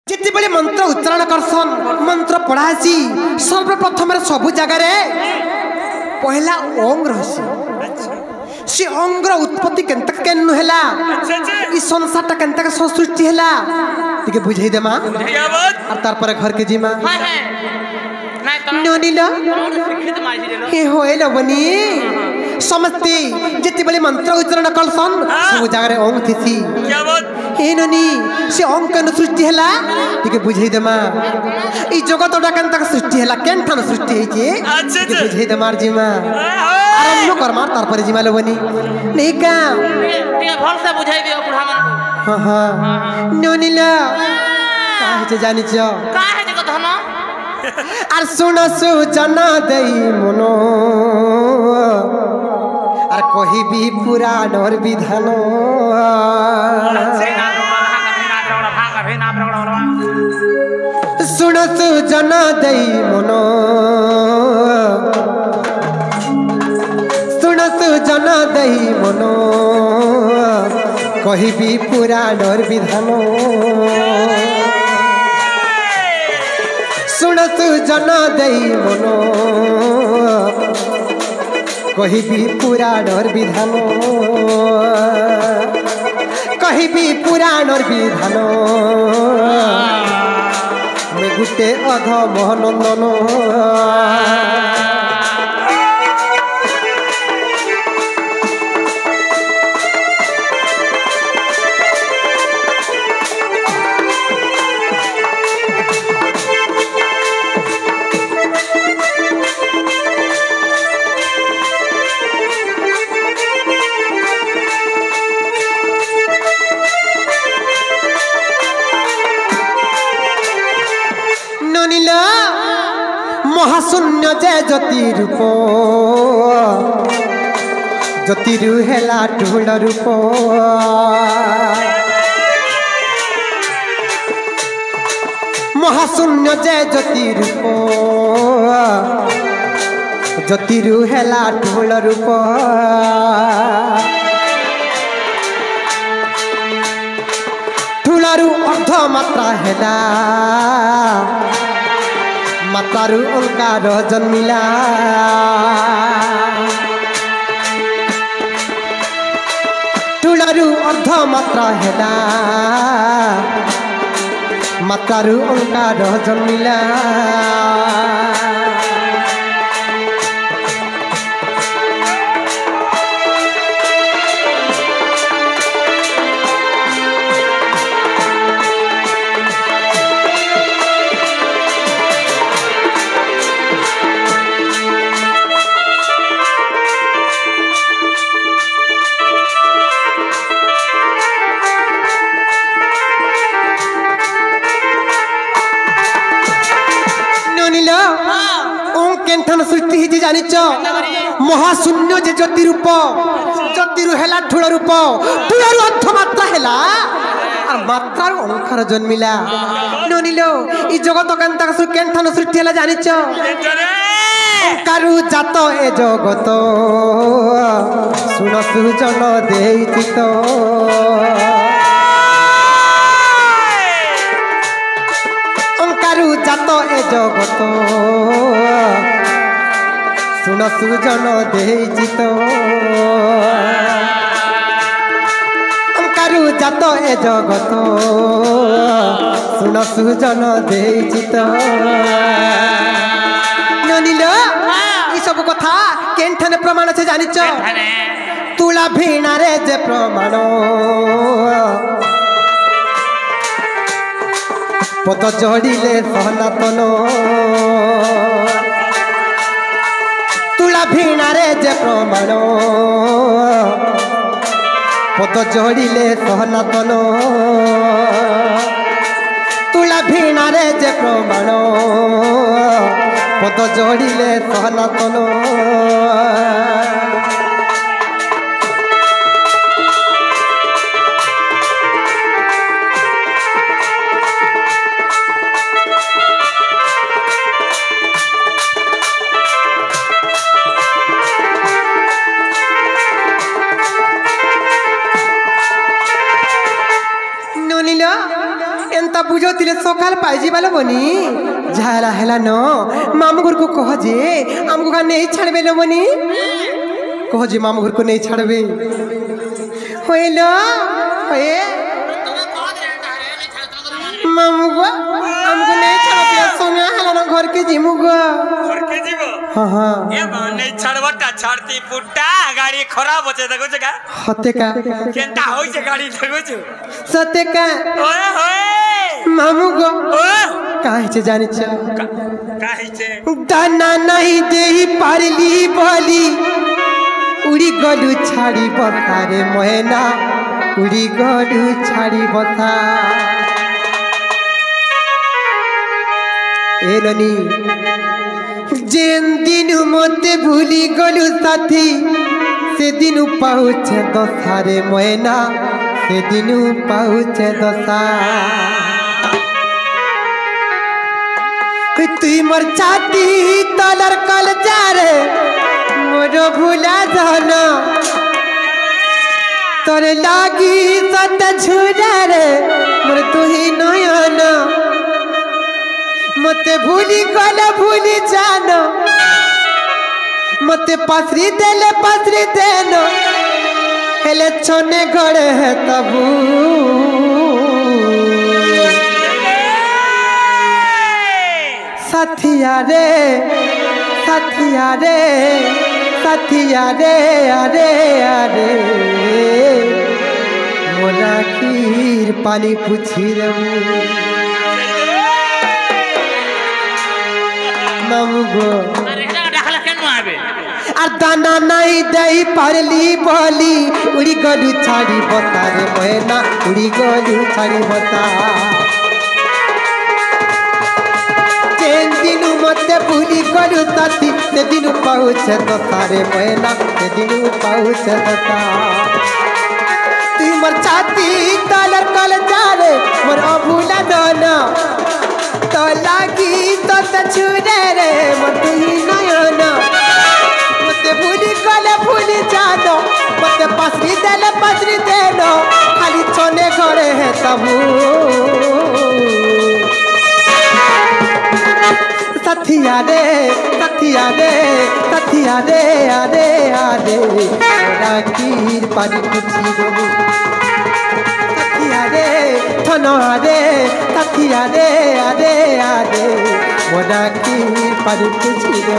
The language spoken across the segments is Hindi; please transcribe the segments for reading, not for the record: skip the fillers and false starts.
जिते बड़े मंत्र उच्चारण करसन मंत्र पढ़ासी सर्वप्रथम सबु जगार पहला ओंग रहसी से अंगर उत्पत्ति केनतक केनु हैला ई संसारटा केनतक सृष्टि हैला तिके बुझाई देमा और तार पर घर के जीमा नोनिला हे होएला बनी समस्ते जिते बड़े मंत्र उच्चारण करसन सबु जगार ओंग थिसी क्या बात हे नोनी से ओंग केनु सृष्टि हैला तिके बुझाई देमा ई जगतटा केनतक सृष्टि हैला केनठान सृष्टि हेचे तिके बुझाई देमार जीमा आरंभ कर मार तार पर जीमा लोबनी नहीं का तिके भल से बुझाई दियो बुढ़ा मन हां हां नोनिला काहे जे जानि छ काहे जे कथन आर सुन सुजना देई मनो आर कहिबी पुराणर विधान सुन सुजना देई मनो सुन सुजना देई मनो कहिबी पुराणर विधान सुन सुजना देई मनो कहिबी पुराणर विधान कहिबी पुराणर विधान मैं गुटे अध मोहनंदन महाशून्य जय ज्योति रूप ज्योतिरु हेला ढूल रूप महाशून्य जय ज्योति रूप ज्योतिरु हेला ढूल रूप ढूलरु अर्ध मात्रा हेला मातारु ओंकार जन्मिला ढूलरु अर्ध मात्रा हेला मातारु ओंकार जन्मिला सृष्टि ही जानिच महाशून्य जे ज्योति रूप ज्योतिरु हेला ढूल रूप ढूलरु अर्थ मात्रा हेला और मात्रार ओंकार जन्मिला ननिलो ई जगत केनठान सृष्टि हेला जानिच ओंकारु जात ए जगत सुन सुजन देइति तो ओंकारु जात ए जगत सुन सुजन देइछि तो ओंकारु जात ए जगत सुन सुजन देइछि तो ननिलो ई सब कथा केनठाने प्रमाण छे जानिच तुला भीणा रे जे प्रमाण पद जोड़िले सनातन तुला भीणा रे जे प्रमाण पद जोड़िले सनातन तुला भीणा रे जे प्रमाण पद जोड़िले सनातन बुझोले सकाल पाइजी बालो बनी झाला हेला न मामू घर को कह जे हमको का नहीं छाड़बे लो बनी कह जे मामू घर को नहीं छाड़बे होइलो होए मामू को हमको नहीं छाड़बे सोना हेला न घर के जीमू को घर के जीवो हां ए नहीं छाड़बटा छाड़ती पुट्टा गाड़ी खराब होचे देखो जका हते का केनता होई छे गाड़ी देखो छु सते का ओए होए मामू को ओ काहे छे जानि छ काहे छे दाना नहीं देही पारली बोली उड़ी गलू छाड़ी बसारे मोहना उड़ी गलू छाड़ी बसा ए ननी जेन दिन मते भूली गलू साथी से दिन पहुँचे दसारे मोहना से दिन पहुँचे दसा तुई मोर छाती तलर कल जा रे मोरो भूला जाना तोरे लागी सत छुरा रे मोर तू ही नयना मते भूली गले भूली जाना मते पसरी देनो हेले छोने गड़े है तबू साथिया रे साथिया रे साथिया रे अरे अरे मोला खीर पानी पूछी रे मामू गो আর দানা নাই দেই পারলি বলি উড়ি গলু ছাড়ি বতারে ময়না উড়ি গলু ছাড়ি বতা যেন দিন মতে ভুলি গলু সাথী সেদিন পৌঁছে দতারে ময়না সেদিন পৌঁছে দতা তুই মোর ছাতি তলর কল যারে মোর অভুলা দনা তো লাগি তো ছুরে রে মোর তুই নয়না मते भूली गले भूली जानो मते पसरी देनो खाली छोने घरे है तबू साथिया रे साथिया रे साथिया रे अरे अरे मोरा खीर पानी पूछी रे साथिया रे ठनो रे साथिया रे अरे अरे मोरा खीर पानी पूछी रे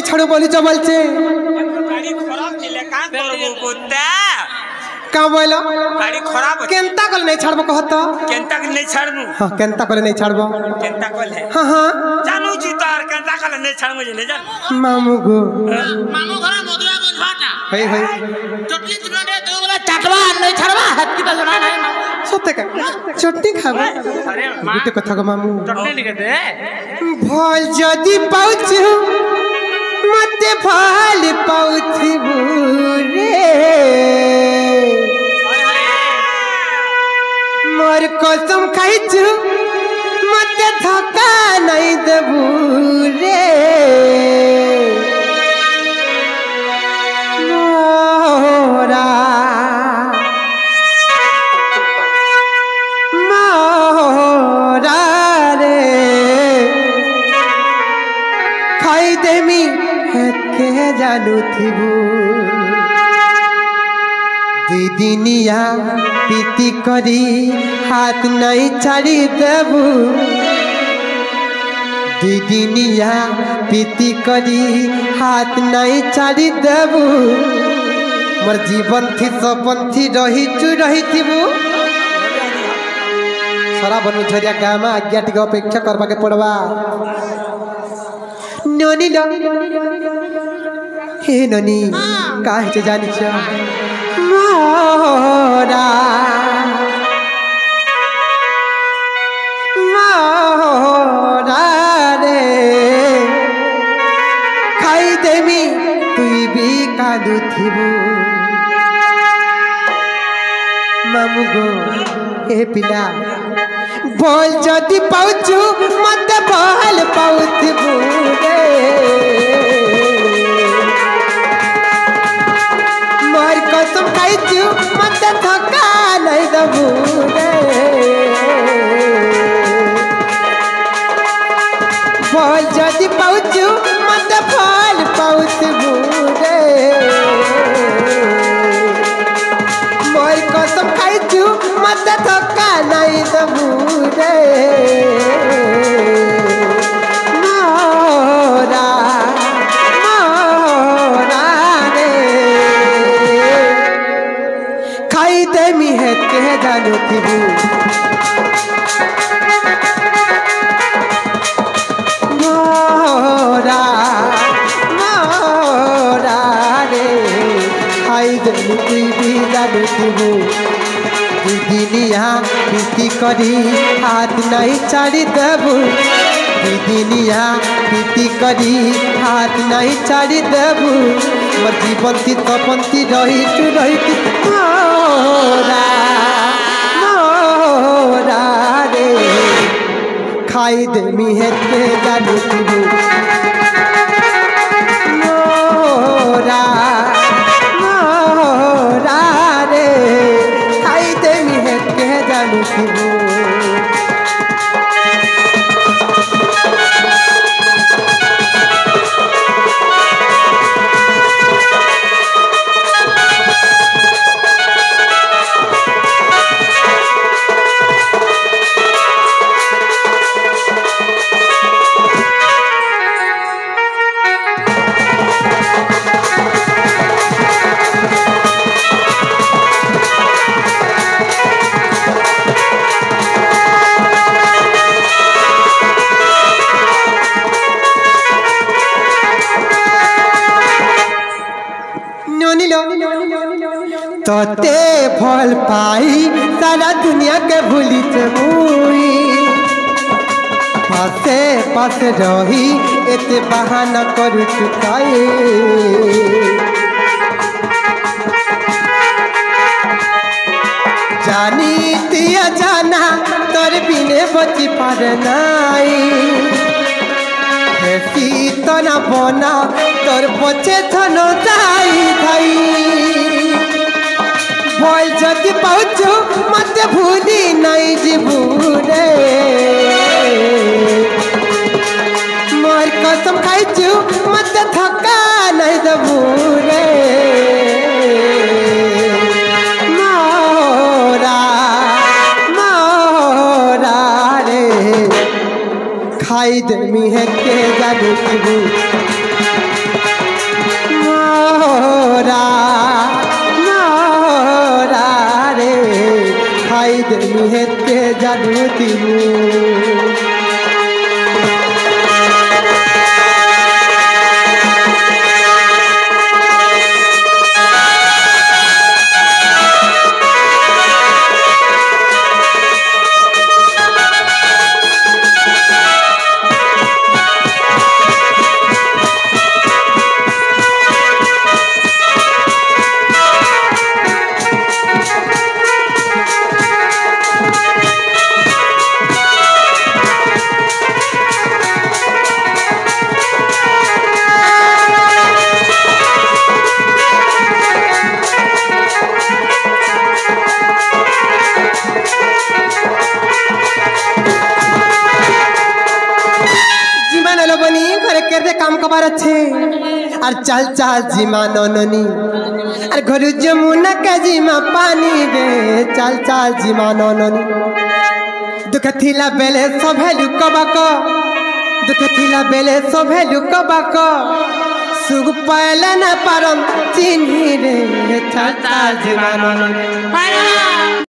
छड़ो बोली चबल से गाड़ी खराब चले का करबो कुत्ता का बोलो गाड़ी खराब केनता कल नहीं छड़बो कहत केनता के नहीं छड़मु हां केनता कल नहीं छड़बो केनता कल है हां हां जानू जी तार केनता कल नहीं छड़मु जे नहीं जान मामू गो मामू घर मधुरा गन भाटा हई हई चटनी चुनाडे दो वाला चटवा नहीं छड़वा हत्ती का जना नहीं सत्य का चटनी खाबो अरे गुटे कथा को मामू चटनी लिखे दे भल जदी पाउछु मते फल पाउथिबू रे मोर कसम खाइछु मते धक्का नहीं देबू रे मोरा मोरा रे खाई देमी के जानू थिबू दिनिया पीती करी हाथ नहीं छाड़ी देबू दिदिनिया पीति करी हाथ नहीं छाड़ी देबू मोर जीवन थी सपंथी रही थीबू सरा बनु झरिया गाँ में आज्ञा टी अपेक्षा करवा के पड़वा ननी लो हे ननी काहे जानी मोरा मोरा रे खाई देमी तुई भी कादू थीबू मामू गो ए पिला बोल जदि पाउचू मत बहल पाउथबू रे मोर कसम खाइचू मत धक्का नहीं दबू रे बोल जदि पाउचू मत फल पाउथबू रे मोर कसम खाइचू मत धक्का नहीं दबू रे मोरा मोरा रे खाई दे मी है के जानू थीबू मोरा मोरा रे खाई दे मी कोई भी जानू थीबू दिदिनिया पीति करी हाथ नहीं छाड़ी देबू दिदिनिया पीति करी हाथ नहीं छाड़ी देबू मोर जीवन थी सपंथी रही मोरा मोरा रे खाई देमी है के जानू थीबू मोरा मोरा रे खाई देमी है के जानू थीबू तोते फल पाई सारा दुनिया के भूली मुई पासे पासे रही एते बहाना करू चुकाए जानी दिया जाना तोर बिने बची पार नाई तो ना बना तोर बचे धन जाई भाई बोल जदि पाउचू मत भूली नहीं जीबू रे मोर कसम खाइचू मत धक्का नहीं दबू रे मोरा मोरा रे खाई देमी है के जानू थीबू मोरा खाई देमी है के जानू थीबू काम कबार अच्छे और चल चल जिमा ननी और घर जमुना के जिमा पानी बे चल चल जिमा ननी दुख थिला बेले सब लुकबाक दुख थिला बेले सभे लुक बाक सुख पाइला ना पारन चिन्ही रे छाता जीवन